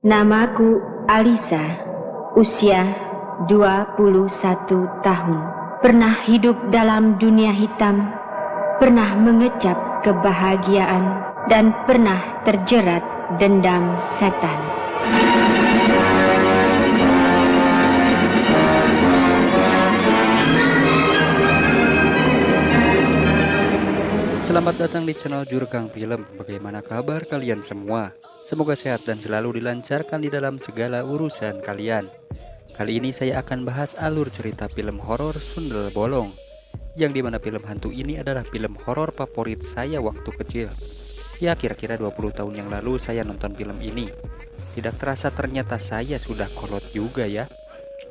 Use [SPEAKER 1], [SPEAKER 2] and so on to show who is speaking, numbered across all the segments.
[SPEAKER 1] Namaku Alisa, usia 21 tahun. Pernah hidup dalam dunia hitam, pernah mengecap kebahagiaan, dan pernah terjerat dendam setan.
[SPEAKER 2] Selamat datang di channel Jurkang Film. Bagaimana kabar kalian semua? Semoga sehat dan selalu dilancarkan di dalam segala urusan kalian. Kali ini saya akan bahas alur cerita film horor Sundel Bolong, yang dimana film hantu ini adalah film horor favorit saya waktu kecil. Ya, kira-kira 20 tahun yang lalu saya nonton film ini. Tidak terasa ternyata saya sudah kolot juga ya.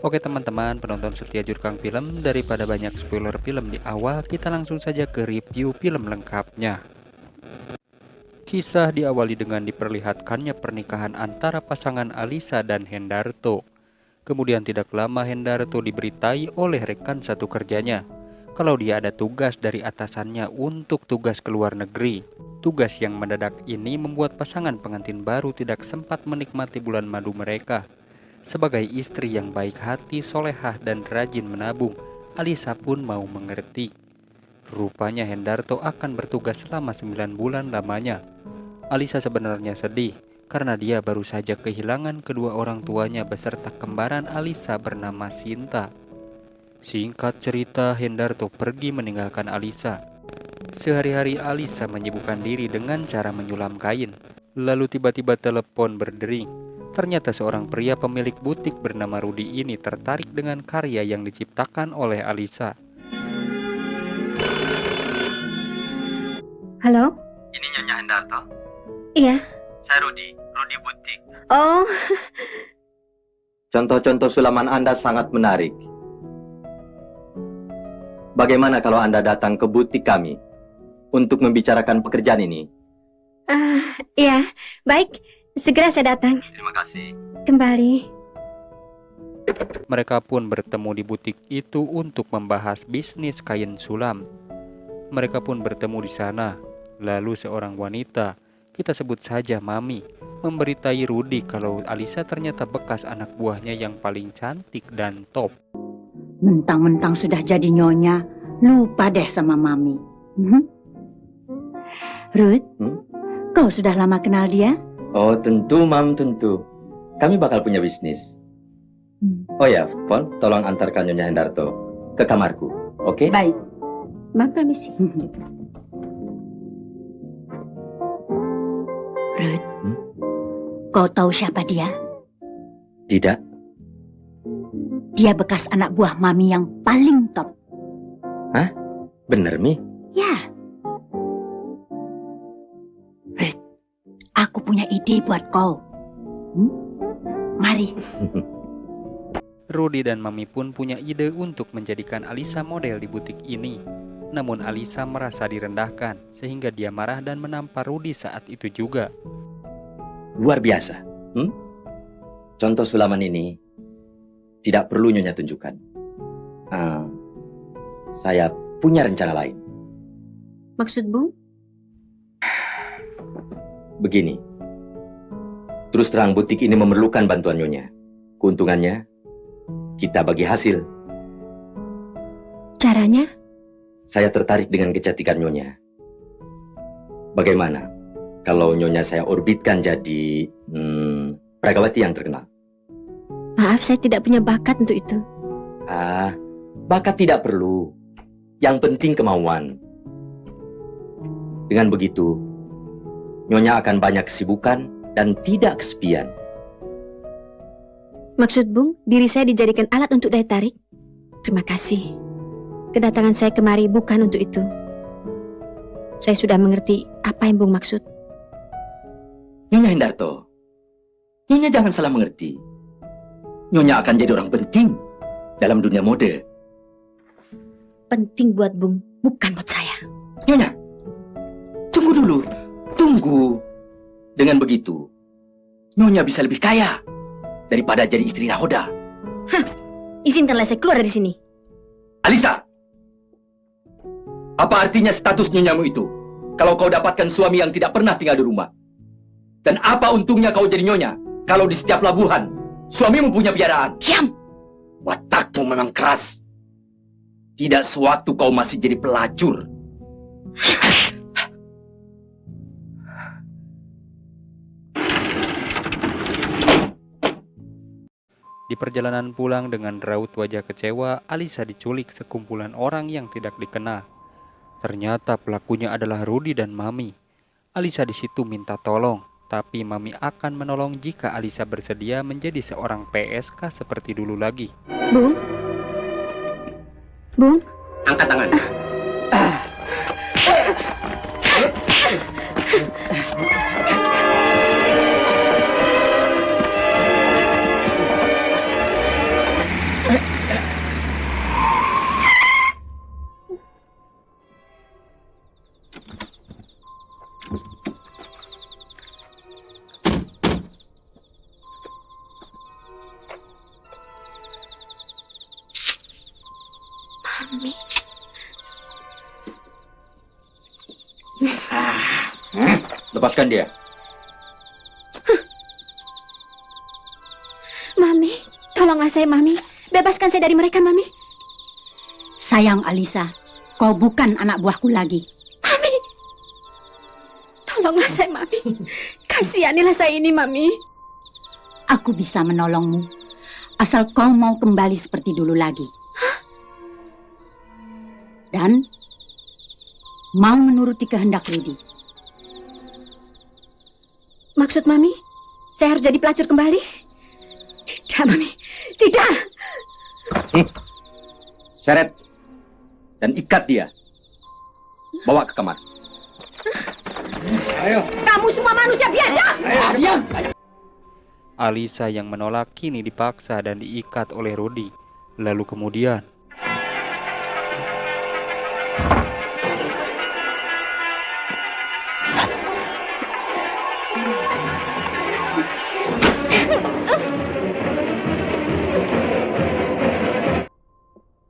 [SPEAKER 2] Oke teman-teman penonton setia Jurkang Film, daripada banyak spoiler film di awal, kita langsung saja ke review film lengkapnya. Kisah diawali dengan diperlihatkannya pernikahan antara pasangan Alisa dan Hendarto. Kemudian tidak lama Hendarto diberitai oleh rekan satu kerjanya kalau dia ada tugas dari atasannya untuk tugas ke luar negeri. Tugas yang mendadak ini membuat pasangan pengantin baru tidak sempat menikmati bulan madu mereka. Sebagai istri yang baik hati, solehah, dan rajin menabung, Alisa pun mau mengerti. Rupanya Hendarto akan bertugas selama 9 bulan lamanya. Alisa sebenarnya sedih karena dia baru saja kehilangan kedua orang tuanya beserta kembaran Alisa bernama Sinta. Singkat cerita, Hendarto pergi meninggalkan Alisa. Sehari-hari Alisa menyibukkan diri dengan cara menyulam kain. Lalu tiba-tiba telepon berdering. Ternyata seorang pria pemilik butik bernama Rudy ini tertarik dengan karya yang diciptakan oleh Alisa.
[SPEAKER 1] Halo?
[SPEAKER 3] Ini Nyonya Hendarto?
[SPEAKER 1] Iya.
[SPEAKER 3] Saya Rudy Butik.
[SPEAKER 1] Oh,
[SPEAKER 4] Contoh-contoh sulaman Anda sangat menarik. Bagaimana kalau Anda datang ke butik kami untuk membicarakan pekerjaan ini?
[SPEAKER 1] iya, baik. Segera saya datang.
[SPEAKER 4] Terima kasih.
[SPEAKER 1] Kembali.
[SPEAKER 2] Mereka pun bertemu di butik itu untuk membahas bisnis kain sulam. Mereka pun bertemu di sana. Lalu seorang wanita, kita sebut saja Mami, memberitai Rudy kalau Alisa ternyata bekas anak buahnya yang paling cantik dan top.
[SPEAKER 5] Mentang-mentang sudah jadi nyonya, lupa deh sama Mami. Ruth, kau sudah lama kenal dia?
[SPEAKER 4] Oh tentu, Mam, tentu. Kami bakal punya bisnis. Oh ya, Fon, tolong antarkan Nyonya Hendarto ke kamarku, oke?
[SPEAKER 1] Baik. Mam permisi.
[SPEAKER 5] Ruth, kau tahu siapa dia?
[SPEAKER 4] Tidak.
[SPEAKER 5] Dia bekas anak buah Mami yang paling top.
[SPEAKER 4] Hah? Bener, Mi?
[SPEAKER 5] Ya. Ruth, aku punya ide buat kau. Mari.
[SPEAKER 2] Rudy dan Mami pun punya ide untuk menjadikan Alisa model di butik ini. Namun Alisa merasa direndahkan sehingga dia marah dan menampar Rudy saat itu juga.
[SPEAKER 4] Luar biasa. Contoh sulaman ini tidak perlu Nyonya tunjukkan. Saya punya rencana lain.
[SPEAKER 1] Maksud Bung?
[SPEAKER 4] Begini. Terus terang butik ini memerlukan bantuan Nyonya. Keuntungannya kita bagi hasil.
[SPEAKER 1] Caranya?
[SPEAKER 4] Saya tertarik dengan kecantikan Nyonya. Bagaimana kalau Nyonya saya orbitkan jadi Pragawati yang terkenal?
[SPEAKER 1] Maaf, saya tidak punya bakat untuk itu.
[SPEAKER 4] Bakat tidak perlu. Yang penting kemauan. Dengan begitu, Nyonya akan banyak kesibukan dan tidak kesepian.
[SPEAKER 1] Maksud Bung, diri saya dijadikan alat untuk daya tarik? Terima kasih. Kedatangan saya kemari bukan untuk itu. Saya sudah mengerti apa yang Bung maksud.
[SPEAKER 4] Nyonya Hendarto, Nyonya jangan salah mengerti. Nyonya akan jadi orang penting dalam dunia mode.
[SPEAKER 1] Penting buat Bung, bukan buat saya.
[SPEAKER 4] Nyonya, tunggu dulu. Tunggu. Dengan begitu, Nyonya bisa lebih kaya daripada jadi istri nahoda.
[SPEAKER 1] Izinkanlah saya keluar dari sini.
[SPEAKER 4] Alisa, apa artinya status Nyonyamu itu kalau kau dapatkan suami yang tidak pernah tinggal di rumah? Dan apa untungnya kau jadi Nyonya kalau di setiap pelabuhan suamimu punya piaraan?
[SPEAKER 1] Diam!
[SPEAKER 4] Watakmu memang keras. Tidak sewaktu kau masih jadi pelacur.
[SPEAKER 2] Di perjalanan pulang dengan raut wajah kecewa, Alisa diculik sekumpulan orang yang tidak dikenal. Ternyata pelakunya adalah Rudy dan Mami. Alisa di situ minta tolong, tapi Mami akan menolong jika Alisa bersedia menjadi seorang PSK seperti dulu lagi.
[SPEAKER 1] Bung? Bung?
[SPEAKER 4] Angkat tangan.
[SPEAKER 1] Mami.
[SPEAKER 4] Lepaskan dia.
[SPEAKER 1] Mami, tolonglah saya, Mami. Bebaskan saya dari mereka, Mami.
[SPEAKER 5] Sayang Alisa, kau bukan anak buahku lagi.
[SPEAKER 1] Mami, tolonglah saya, Mami. Kasihanilah saya ini, Mami.
[SPEAKER 5] Aku bisa menolongmu, asal kau mau kembali seperti dulu lagi. Dan mau menuruti kehendak Rudy.
[SPEAKER 1] Maksud Mami, saya harus jadi pelacur kembali? Tidak, Mami. Tidak.
[SPEAKER 4] Seret dan ikat dia. Bawa ke kamar.
[SPEAKER 1] Kamu semua manusia biadab.
[SPEAKER 4] Diam.
[SPEAKER 2] Alisa yang menolak kini dipaksa dan diikat oleh Rudy. Lalu kemudian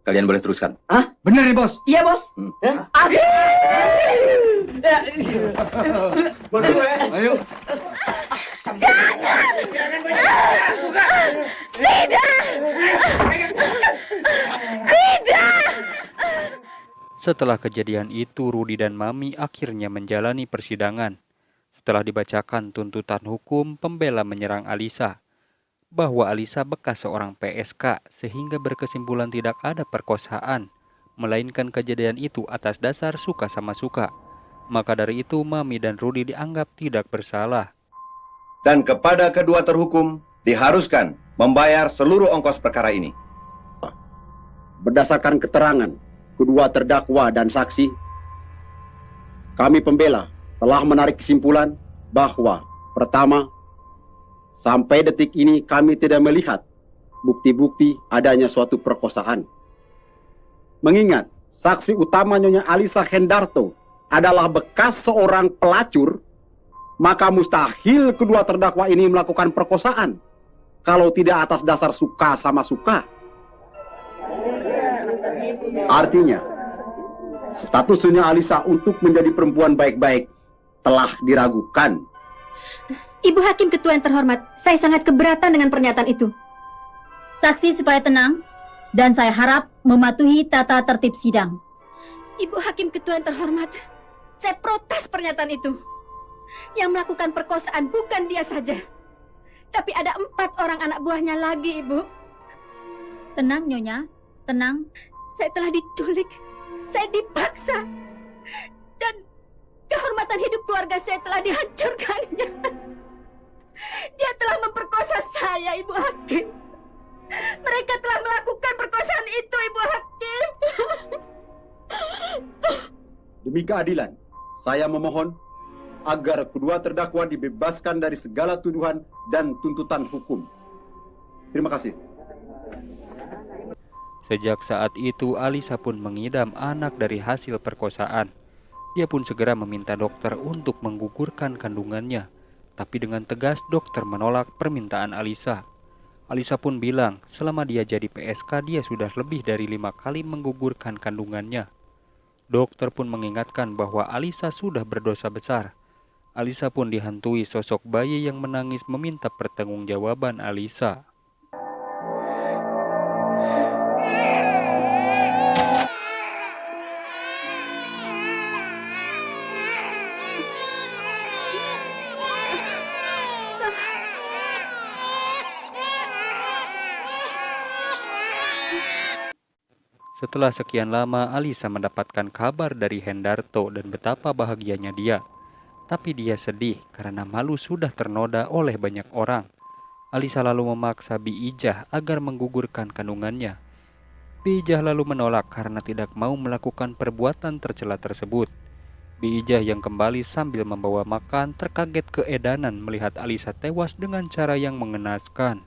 [SPEAKER 4] Kalian boleh teruskan.
[SPEAKER 6] Bener nih, Bos.
[SPEAKER 5] Iya, Bos.
[SPEAKER 6] Ayo.
[SPEAKER 2] setelah kejadian itu, Rudy dan Mami akhirnya menjalani persidangan. Setelah dibacakan tuntutan hukum, pembela menyerang Alisa bahwa Alisa bekas seorang PSK sehingga berkesimpulan tidak ada perkosaan, melainkan kejadian itu atas dasar suka sama suka. Maka dari itu Mami dan Rudy dianggap tidak bersalah.
[SPEAKER 7] Dan kepada kedua terhukum diharuskan membayar seluruh ongkos perkara ini.
[SPEAKER 8] Berdasarkan keterangan kedua terdakwa dan saksi, kami pembela telah menarik kesimpulan bahwa pertama, sampai detik ini kami tidak melihat bukti-bukti adanya suatu perkosaan. Mengingat saksi utama Nyonya Alisa Hendarto adalah bekas seorang pelacur, maka mustahil kedua terdakwa ini melakukan perkosaan kalau tidak atas dasar suka sama suka. Artinya, status Nyonya Alisa untuk menjadi perempuan baik-baik telah diragukan.
[SPEAKER 1] Ibu Hakim Ketua yang terhormat, saya sangat keberatan dengan pernyataan itu.
[SPEAKER 9] Saksi supaya tenang, dan saya harap mematuhi tata tertib sidang.
[SPEAKER 1] Ibu Hakim Ketua yang terhormat, saya protes pernyataan itu. Yang melakukan perkosaan bukan dia saja, tapi ada 4 orang anak buahnya lagi, Ibu.
[SPEAKER 9] Tenang, Nyonya, tenang.
[SPEAKER 1] Saya telah diculik, saya dipaksa, dan kehormatan hidup keluarga saya telah dihancurkannya. Dia telah memperkosa saya, Ibu Hakim. Mereka telah melakukan perkosaan itu, Ibu Hakim.
[SPEAKER 8] Demi keadilan, saya memohon agar kedua terdakwa dibebaskan dari segala tuduhan dan tuntutan hukum. Terima kasih.
[SPEAKER 2] Sejak saat itu Alisa pun mengidam anak dari hasil perkosaan. Dia pun segera meminta dokter untuk menggugurkan kandungannya. Tapi dengan tegas dokter menolak permintaan Alisa. Alisa pun bilang selama dia jadi PSK dia sudah lebih dari 5 kali menggugurkan kandungannya. Dokter pun mengingatkan bahwa Alisa sudah berdosa besar. Alisa pun dihantui sosok bayi yang menangis meminta pertanggungjawaban Alisa. Setelah sekian lama, Alisa mendapatkan kabar dari Hendarto dan betapa bahagianya dia. Tapi dia sedih karena malu sudah ternoda oleh banyak orang. Alisa lalu memaksa Bi Ijah agar menggugurkan kandungannya. Bi Ijah lalu menolak karena tidak mau melakukan perbuatan tercela tersebut. Bi Ijah yang kembali sambil membawa makan terkaget keedanan melihat Alisa tewas dengan cara yang mengenaskan.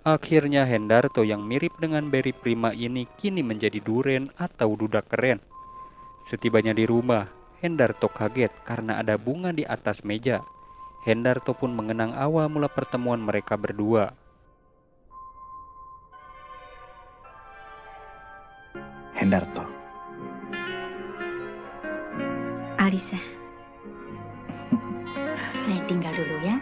[SPEAKER 2] Akhirnya Hendarto yang mirip dengan Berry Prima ini kini menjadi Duren atau duda keren. Setibanya di rumah, Hendarto kaget karena ada bunga di atas meja. Hendarto pun mengenang awal mula pertemuan mereka berdua.
[SPEAKER 10] Hendarto.
[SPEAKER 5] Alisa, saya tinggal dulu ya.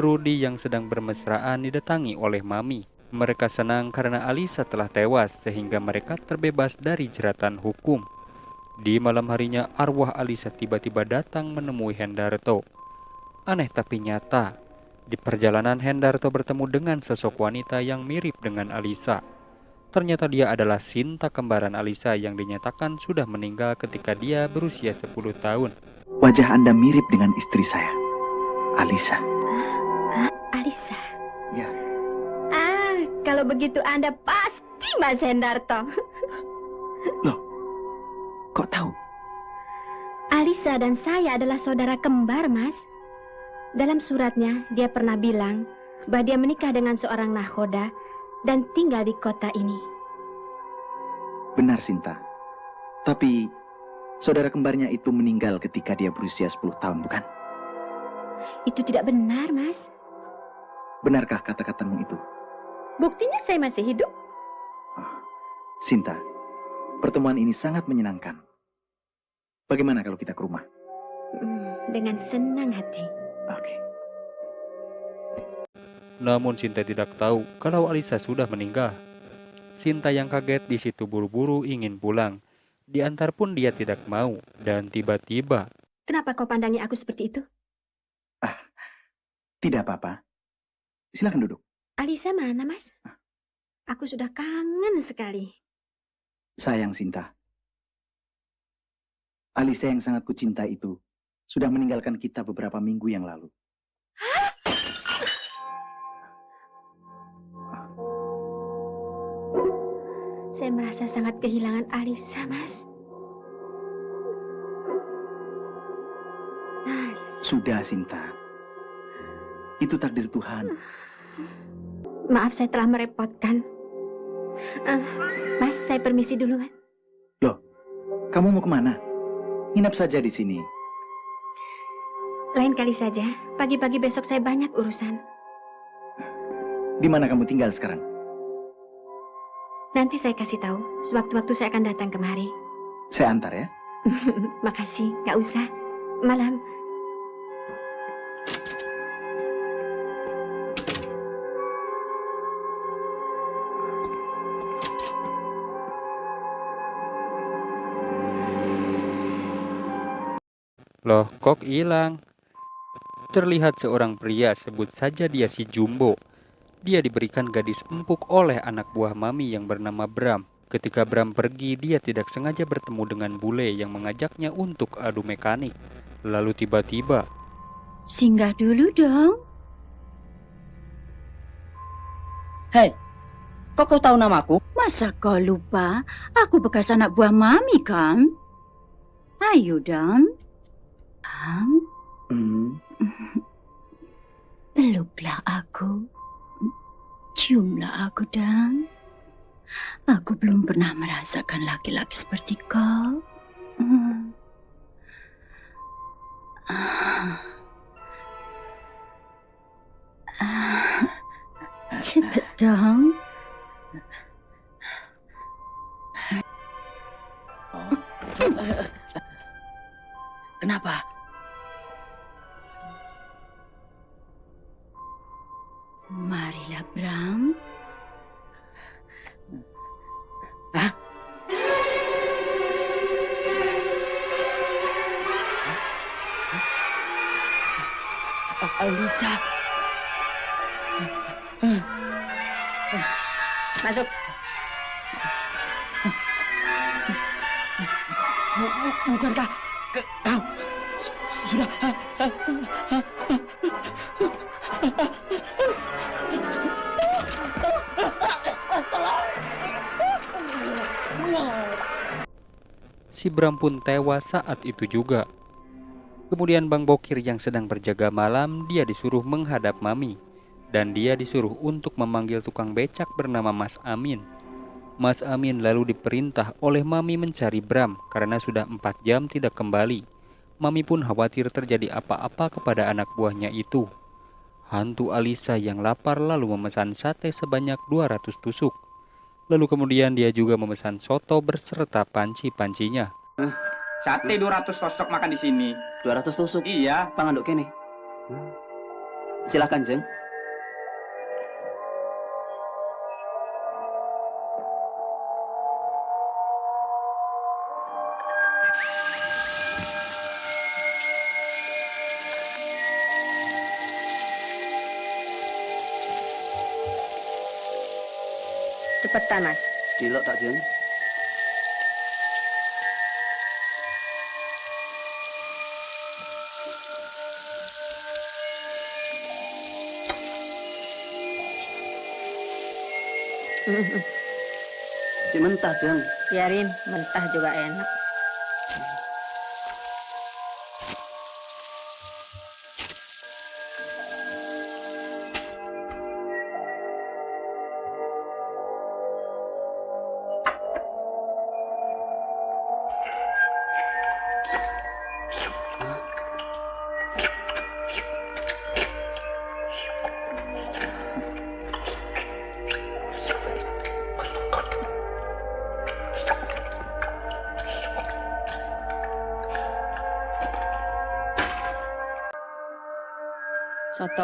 [SPEAKER 2] Rudy yang sedang bermesraan didatangi oleh Mami. Mereka senang karena Alisa telah tewas sehingga mereka terbebas dari jeratan hukum. Di malam harinya arwah Alisa tiba-tiba datang menemui Hendarto. Aneh tapi nyata, di perjalanan Hendarto bertemu dengan sosok wanita yang mirip dengan Alisa. Ternyata dia adalah Sinta kembaran Alisa yang dinyatakan sudah meninggal ketika dia berusia 10 tahun.
[SPEAKER 10] Wajah Anda mirip dengan istri saya, Alisa.
[SPEAKER 1] Alisa?
[SPEAKER 10] Ya.
[SPEAKER 1] Kalau begitu Anda pasti Mas Hendarto.
[SPEAKER 10] Loh, kok tahu?
[SPEAKER 1] Alisa dan saya adalah saudara kembar, Mas. Dalam suratnya, dia pernah bilang bahwa dia menikah dengan seorang nakhoda dan tinggal di kota ini.
[SPEAKER 10] Benar, Sinta. Tapi saudara kembarnya itu meninggal ketika dia berusia 10 tahun, bukan?
[SPEAKER 1] Itu tidak benar, Mas.
[SPEAKER 10] Benarkah kata-katamu itu?
[SPEAKER 1] Buktinya saya masih hidup.
[SPEAKER 10] Sinta, pertemuan ini sangat menyenangkan. Bagaimana kalau kita ke rumah?
[SPEAKER 1] Dengan senang hati.
[SPEAKER 10] Oke.
[SPEAKER 2] Namun Sinta tidak tahu kalau Alisa sudah meninggal. Sinta yang kaget di situ buru-buru ingin pulang. Diantar pun dia tidak mau dan tiba-tiba.
[SPEAKER 1] Kenapa kau pandangi aku seperti itu?
[SPEAKER 10] Tidak apa-apa. Silakan duduk.
[SPEAKER 1] Alisa mana, Mas? Aku sudah kangen sekali.
[SPEAKER 10] Sayang, Sinta. Alisa yang sangat kucinta itu sudah meninggalkan kita beberapa minggu yang lalu.
[SPEAKER 1] Saya merasa sangat kehilangan Alisa, Mas.
[SPEAKER 10] Sudah, Sinta. Itu takdir Tuhan.
[SPEAKER 1] Maaf saya telah merepotkan. Mas, saya permisi duluan.
[SPEAKER 10] Loh, kamu mau kemana? Nginap saja di sini.
[SPEAKER 1] Lain kali saja. Pagi-pagi besok saya banyak urusan.
[SPEAKER 10] Di mana kamu tinggal sekarang?
[SPEAKER 1] Nanti saya kasih tahu. Sewaktu-waktu saya akan datang kemari.
[SPEAKER 10] Saya antar ya.
[SPEAKER 1] Makasih, nggak usah. Malam.
[SPEAKER 2] Loh, kok hilang? Terlihat seorang pria, sebut saja dia si Jumbo. Dia diberikan gadis empuk oleh anak buah Mami yang bernama Bram. Ketika Bram pergi, dia tidak sengaja bertemu dengan bule yang mengajaknya untuk adu mekanik. Lalu tiba-tiba,
[SPEAKER 5] Singgah dulu dong.
[SPEAKER 4] Hei, kok kau tahu namaku?
[SPEAKER 5] Masa kau lupa? Aku bekas anak buah Mami kan? Ayo dong. Peluklah aku. Ciumlah aku, Dang. Aku belum pernah merasakan laki-laki seperti kau. Cepat dong.
[SPEAKER 4] Kenapa?
[SPEAKER 5] Marilah, Bram.
[SPEAKER 4] Hah? Alisa.
[SPEAKER 1] Masuk.
[SPEAKER 4] Bukankah kau sudah
[SPEAKER 2] Si Bram pun tewas saat itu juga. Kemudian Bang Bokir yang sedang berjaga malam, dia disuruh menghadap Mami. Dan dia disuruh untuk memanggil tukang becak bernama Mas Amin. Mas Amin lalu diperintah oleh Mami mencari Bram karena sudah 4 jam tidak kembali. Mami pun khawatir terjadi apa-apa kepada anak buahnya itu. Hantu Alisa yang lapar lalu memesan sate sebanyak 200 tusuk. Lalu kemudian dia juga memesan soto berserta panci-pancinya.
[SPEAKER 6] Sate 200 tusuk makan di sini.
[SPEAKER 4] 200 tusuk?
[SPEAKER 6] Iya.
[SPEAKER 4] Panganduk kene. Silakan, Jeng.
[SPEAKER 1] Cepetan, Mas.
[SPEAKER 4] Sekilo tak, Jeng? Cik mentah, Jeng.
[SPEAKER 1] Biarin, mentah juga enak. Soto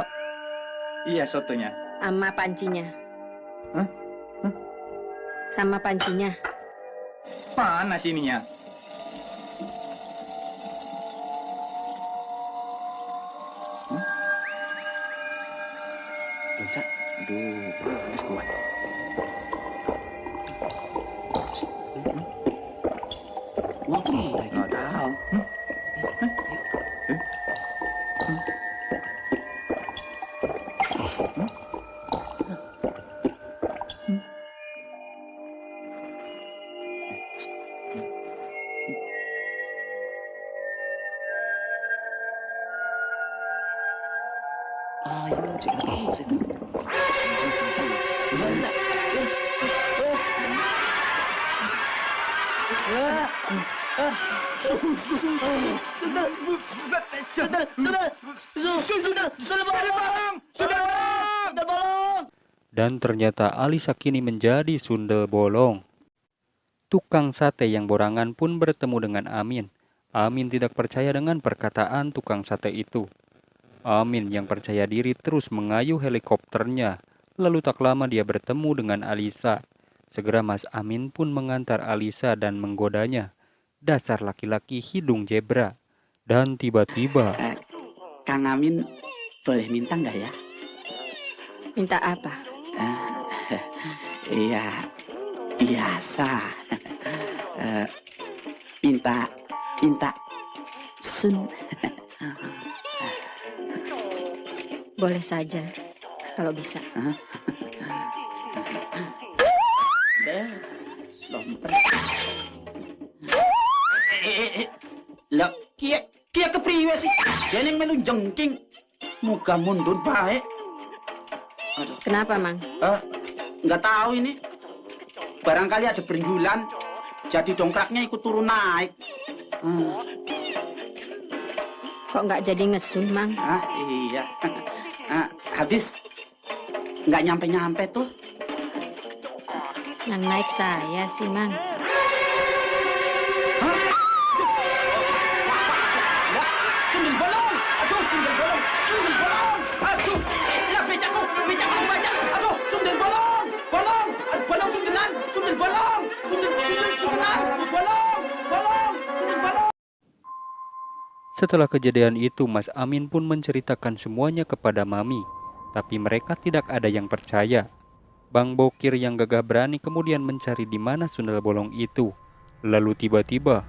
[SPEAKER 6] Iya, sotonya.
[SPEAKER 1] sama pancinya.
[SPEAKER 6] Hah? Hah?
[SPEAKER 1] Sama pancinya.
[SPEAKER 6] Mana sininya?
[SPEAKER 4] Loncat. Aduh, harus kuat. Mau kemana?
[SPEAKER 6] Nggak tahu.
[SPEAKER 4] Ayo, Cik. Loncat. Loncat.
[SPEAKER 2] Dan ternyata Alisa kini menjadi sundel bolong. Tukang sate yang borangan pun bertemu dengan Amin. Amin tidak percaya dengan perkataan tukang sate itu. Amin yang percaya diri terus mengayuh helikopternya. Lalu tak lama dia bertemu dengan Alisa. Segera Mas Amin pun mengantar Alisa dan menggodanya. Dasar laki-laki hidung zebra. Dan tiba-tiba
[SPEAKER 4] Kang Amin boleh minta nggak ya?
[SPEAKER 1] Minta apa?
[SPEAKER 4] Iya, biasa. Minta sun.
[SPEAKER 1] Boleh saja, kalau bisa.
[SPEAKER 4] Lah, kia kepriwe sih? Dia yang melu jengking. Muka mundur baik.
[SPEAKER 1] Kenapa, Mang?
[SPEAKER 11] nggak tahu ini. Barangkali ada benjolan, jadi dongkraknya ikut turun naik.
[SPEAKER 1] Kok nggak jadi ngesun, Mang?
[SPEAKER 11] Ah, iya. Habis nggak nyampe-nyampe tuh.
[SPEAKER 1] Yang naik saya sih, Mang.
[SPEAKER 11] Sundel bolong. Aduh, sundel bolong. Sundel bolong. Aduh, lah becakku baca. Aduh, sundel bolong. Bolong. Bolong sundelan. Sundel bolong. Sundelan. Bolong. Sundel bolong.
[SPEAKER 2] Setelah kejadian itu, Mas Amin pun menceritakan semuanya kepada Mami, tapi mereka tidak ada yang percaya. Bang Bokir yang gagah berani kemudian mencari di mana sundel bolong itu. Lalu tiba-tiba,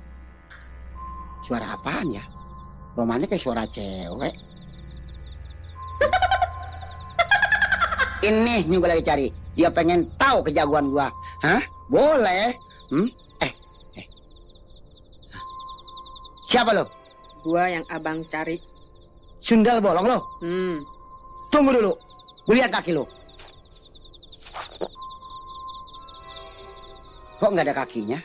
[SPEAKER 12] suara apaan ya? Romannya kayak suara cewek. Ini gue lagi cari. Dia pengen tahu kejagoan gua. Hah? Boleh. Siapa lo?
[SPEAKER 1] Gua yang abang cari.
[SPEAKER 12] Sundel bolong lo? Tunggu dulu. Gue lihat kaki lo. Kok nggak ada kakinya?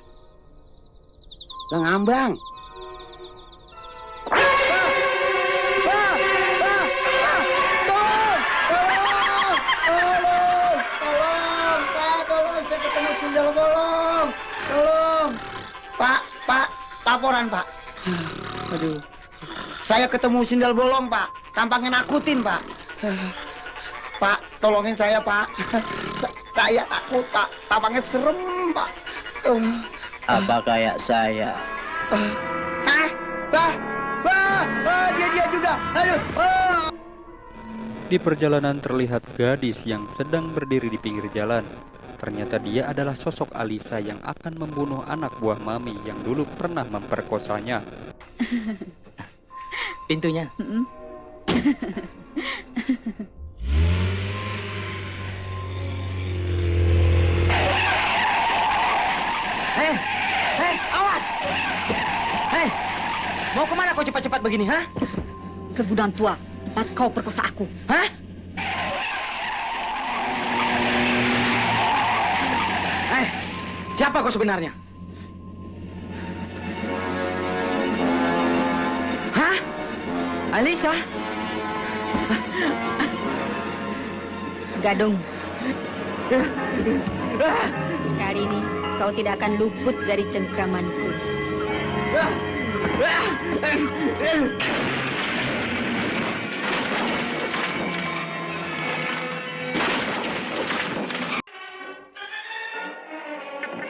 [SPEAKER 12] Lo ngambang. Sundel bolong. Tolong. Pak, laporan, Pak. Aduh. Saya ketemu sundel bolong, Pak. Tampangnya nakutin, Pak. Pak, tolongin saya, Pak. Saya takut, Pak. Tampangnya serem, Pak.
[SPEAKER 10] Apa kayak saya?
[SPEAKER 12] Dia juga. Aduh.
[SPEAKER 2] di perjalanan terlihat gadis yang sedang berdiri di pinggir jalan. Ternyata dia adalah sosok Alisa yang akan membunuh anak buah Mami yang dulu pernah memperkosanya.
[SPEAKER 4] Pintunya. Hei, awas! Hei, mau kemana kau cepat-cepat begini, ha?
[SPEAKER 1] Ke gudang tua, tempat kau perkosa aku.
[SPEAKER 4] Hah? Siapa kau sebenarnya? Hah? Alisa?
[SPEAKER 1] Gadung. Sekali ini kau tidak akan luput dari cengkramanku.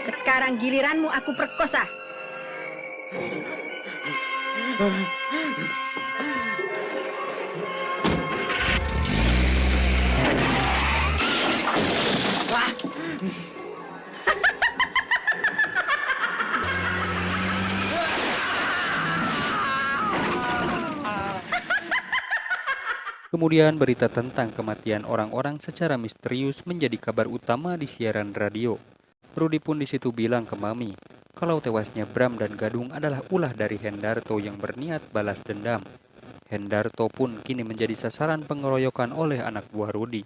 [SPEAKER 1] Sekarang giliranmu aku perkosa.
[SPEAKER 2] Kemudian berita tentang kematian orang-orang secara misterius menjadi kabar utama di siaran radio. Rudi pun di situ bilang ke Mami kalau tewasnya Bram dan Gadung adalah ulah dari Hendarto yang berniat balas dendam. Hendarto pun kini menjadi sasaran pengeroyokan oleh anak buah Rudi.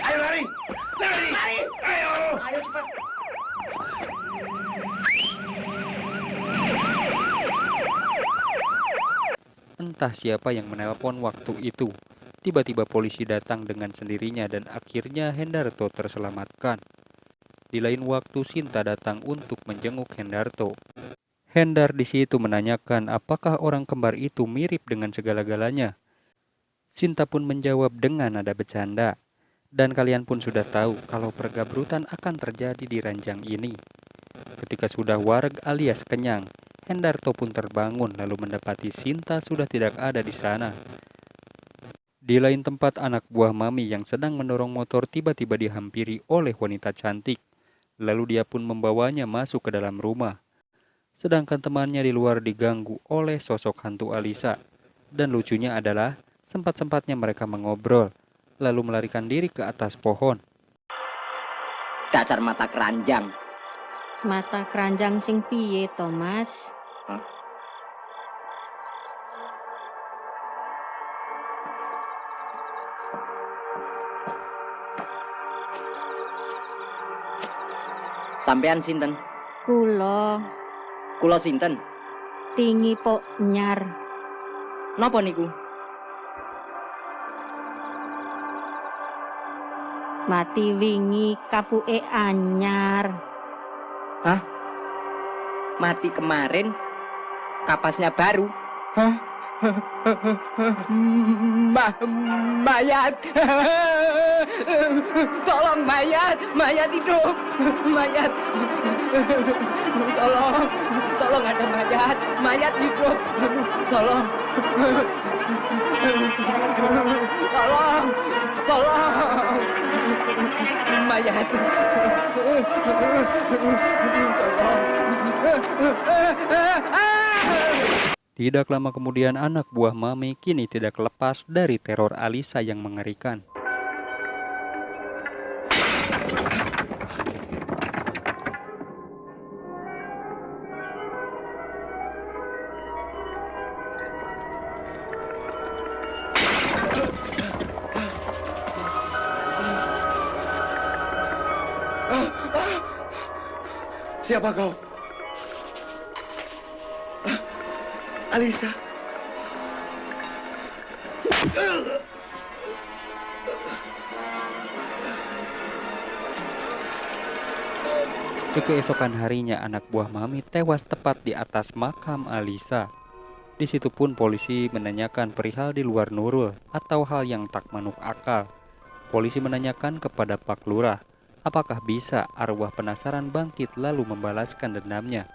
[SPEAKER 7] Ayo lari! Lari! Ayo!
[SPEAKER 12] Ayo cepat.
[SPEAKER 2] Entah siapa yang menelpon waktu itu. Tiba-tiba polisi datang dengan sendirinya dan akhirnya Hendarto terselamatkan. Di lain waktu Sinta datang untuk menjenguk Hendarto. Hendar di situ menanyakan apakah orang kembar itu mirip dengan segala-galanya. Sinta pun menjawab dengan nada bercanda. Dan kalian pun sudah tahu kalau pergabrutan akan terjadi di ranjang ini. Ketika sudah wareg alias kenyang, Hendarto pun terbangun lalu mendapati Sinta sudah tidak ada di sana. Di lain tempat, anak buah Mami yang sedang mendorong motor tiba-tiba dihampiri oleh wanita cantik. Lalu dia pun membawanya masuk ke dalam rumah. Sedangkan temannya di luar diganggu oleh sosok hantu Alisa. Dan lucunya adalah sempat-sempatnya mereka mengobrol, lalu melarikan diri ke atas pohon.
[SPEAKER 4] Dasar mata keranjang.
[SPEAKER 13] Mata keranjang sing piye, Thomas?
[SPEAKER 4] Sampean sinten?
[SPEAKER 13] Kula
[SPEAKER 4] Sinten?
[SPEAKER 13] Tingi Pok Nyar.
[SPEAKER 4] Napa niku?
[SPEAKER 13] Mati wingi kapuke anyar.
[SPEAKER 4] Hah? Mati kemarin, kapasnya baru.
[SPEAKER 12] Hah? Mayat. Tolong mayat hidup. Mayat. Tolong ada mayat hidup. Tolong. Mayat.
[SPEAKER 2] Tidak lama kemudian anak buah Mami kini tidak lepas dari teror Alisa yang mengerikan.
[SPEAKER 7] Siapa kau? Alisa.
[SPEAKER 2] Di keesokan harinya anak buah Mami tewas tepat di atas makam Alisa. Di situ pun polisi menanyakan perihal di luar Nurul atau hal yang tak manuk akal. Polisi menanyakan kepada Pak Lurah, apakah bisa arwah penasaran bangkit lalu membalaskan dendamnya.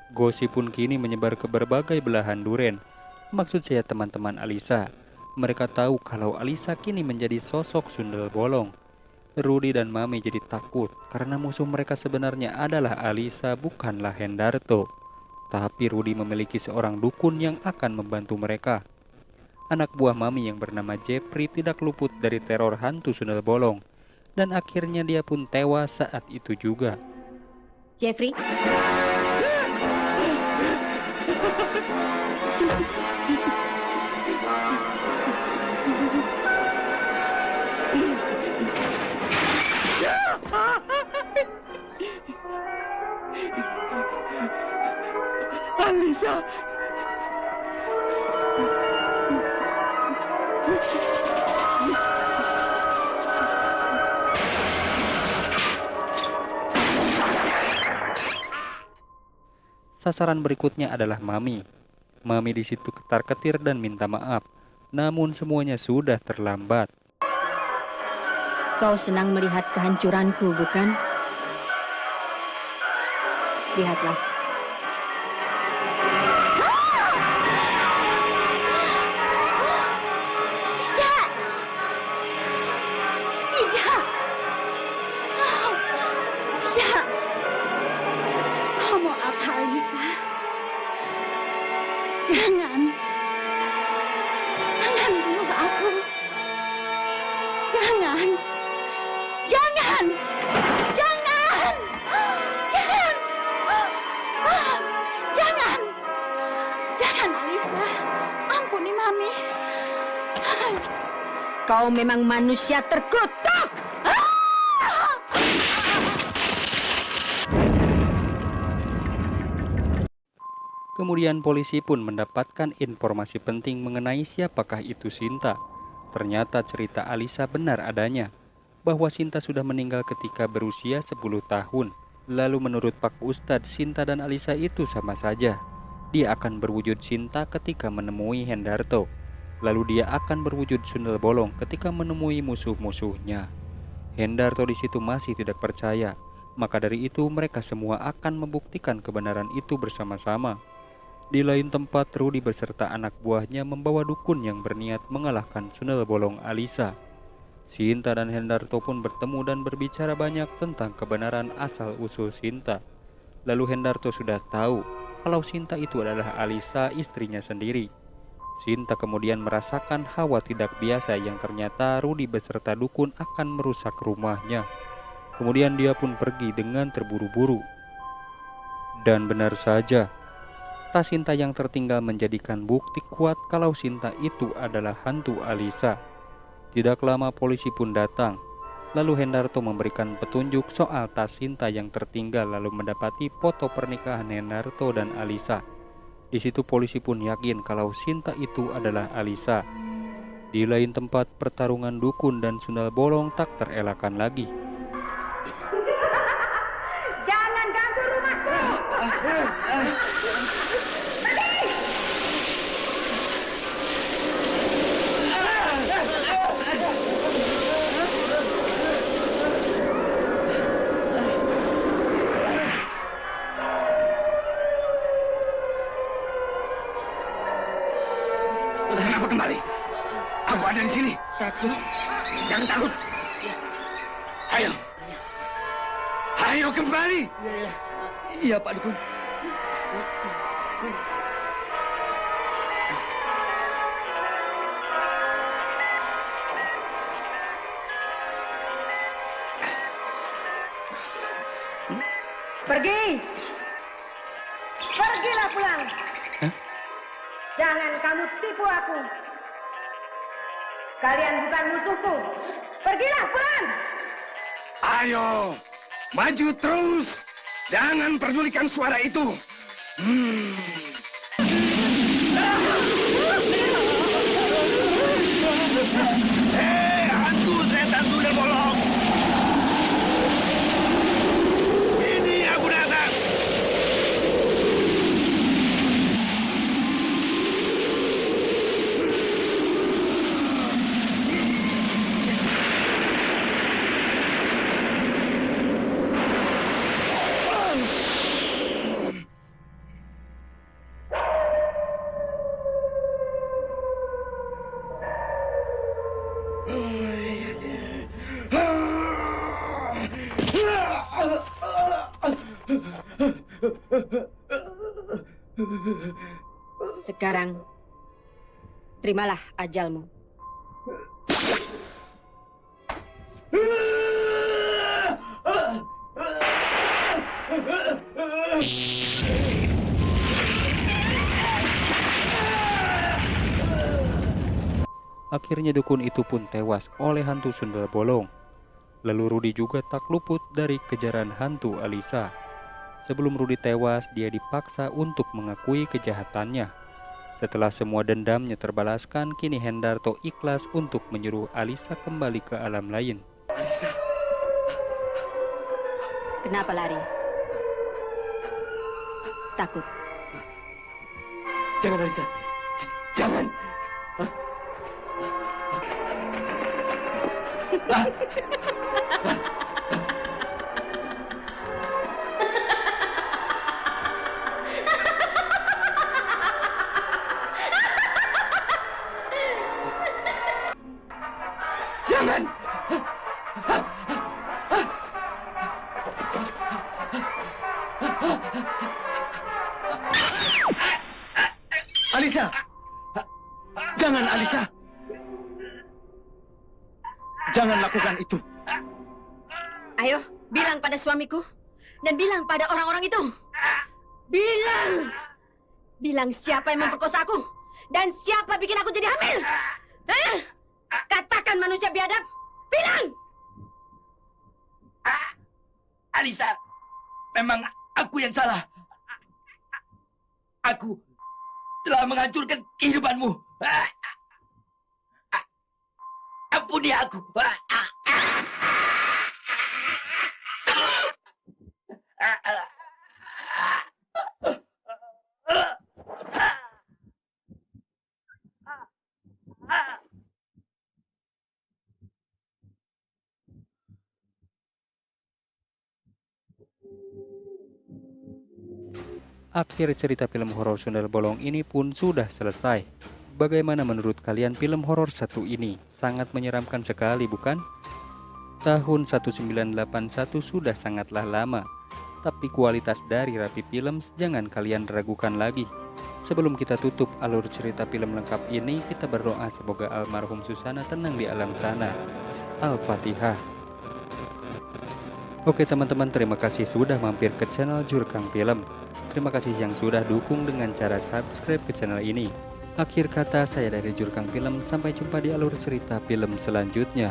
[SPEAKER 2] Gosip pun kini menyebar ke berbagai belahan duren. Maksud saya teman-teman Alisa, mereka tahu kalau Alisa kini menjadi sosok sundel bolong. Rudy dan Mami jadi takut karena musuh mereka sebenarnya adalah Alisa, bukanlah Hendarto. Tapi Rudy memiliki seorang dukun yang akan membantu mereka. Anak buah Mami yang bernama Jeffrey tidak luput dari teror hantu sundel bolong. Dan akhirnya dia pun tewas saat itu juga.
[SPEAKER 9] Jeffrey?
[SPEAKER 12] Alisa.
[SPEAKER 2] Sasaran berikutnya adalah Mami. Mami di situ ketar-ketir dan minta maaf. Namun semuanya sudah terlambat.
[SPEAKER 9] Kau senang melihat kehancuranku, bukan? Lihatlah.
[SPEAKER 1] Tidak. Oh, tidak. Kau mau apa, Alisa? Jangan. Jangan bunuh aku. Jangan. Jangan. Jangan. Jangan. Jangan. Jangan, Alisa. Ampuni Mami.
[SPEAKER 9] Kau memang manusia terkutuk.
[SPEAKER 2] Kemudian polisi pun mendapatkan informasi penting mengenai siapakah itu Sinta. Ternyata cerita Alisa benar adanya, bahwa Sinta sudah meninggal ketika berusia 10 tahun. Lalu menurut Pak Ustadz, Sinta dan Alisa itu sama saja. Dia akan berwujud Sinta ketika menemui Hendarto. Lalu dia akan berwujud sundel bolong ketika menemui musuh-musuhnya. Hendarto di situ masih tidak percaya. Maka dari itu mereka semua akan membuktikan kebenaran itu bersama-sama. Di lain tempat, Rudi beserta anak buahnya membawa dukun yang berniat mengalahkan Sundel Bolong Alisa. Sinta dan Hendarto pun bertemu dan berbicara banyak tentang kebenaran asal-usul Sinta. Lalu Hendarto sudah tahu kalau Sinta itu adalah Alisa, istrinya sendiri. Sinta kemudian merasakan hawa tidak biasa yang ternyata Rudi beserta dukun akan merusak rumahnya. Kemudian dia pun pergi dengan terburu-buru. Dan benar saja, tas Sinta yang tertinggal menjadikan bukti kuat kalau Sinta itu adalah hantu Alisa. Tidak lama polisi pun datang. Lalu Hendarto memberikan petunjuk soal tas Sinta yang tertinggal lalu mendapati foto pernikahan Hendarto dan Alisa. Di situ polisi pun yakin kalau Sinta itu adalah Alisa. Di lain tempat, pertarungan dukun dan Sundel Bolong tak terelakkan lagi.
[SPEAKER 1] Jangan ganggu rumahku.
[SPEAKER 11] Kenapa kembali? Aku ada di sini.
[SPEAKER 12] Takut.
[SPEAKER 11] Jangan takut. Ayo. Ayo kembali.
[SPEAKER 12] Iya, Pak Dukun.
[SPEAKER 1] Pergi. Pergilah pulang. Jangan kamu tipu aku. Kalian bukan musuhku. Pergilah pulang.
[SPEAKER 11] Ayo. Maju terus. Jangan pedulikan suara itu. Hei, hantu setan Sundel Bolong. Ini aku datang.
[SPEAKER 1] Sekarang, terimalah ajalmu.
[SPEAKER 2] Akhirnya dukun itu pun tewas oleh hantu Sundel Bolong. Lalu Rudi juga tak luput dari kejaran hantu Alisa. Sebelum Rudi tewas, dia dipaksa untuk mengakui kejahatannya. Setelah semua dendamnya terbalaskan, kini Hendarto ikhlas untuk menyuruh Alisa kembali ke alam lain.
[SPEAKER 12] Alisa.
[SPEAKER 1] Kenapa lari? Takut.
[SPEAKER 12] Jangan, Alisa. Jangan.
[SPEAKER 11] Jangan.
[SPEAKER 12] Alisa. Jangan, Alisa. Jangan lakukan itu.
[SPEAKER 1] Ayo, bilang pada suamiku. Dan bilang pada orang-orang itu. Bilang. Bilang siapa yang memperkosa aku. Dan siapa bikin aku jadi hamil. Katakan manusia biadab. Bilang.
[SPEAKER 11] Alisa, memang aku yang salah. Aku telah menghancurkan kehidupanmu. Ampuni aku.
[SPEAKER 2] Akhir cerita film horor Sundel Bolong ini pun sudah selesai. Bagaimana menurut kalian film horor satu ini? Sangat menyeramkan sekali, bukan? Tahun 1981 sudah sangatlah lama, tapi kualitas dari Rapi Films jangan kalian ragukan lagi. Sebelum kita tutup alur cerita film lengkap ini, kita berdoa semoga almarhum Susana tenang di alam sana. Al-Fatihah. Oke teman-teman, terima kasih sudah mampir ke channel Jurkang Film. Terima kasih yang sudah dukung dengan cara subscribe ke channel ini. Akhir kata, saya dari Jurkang Film, sampai jumpa di alur cerita film selanjutnya.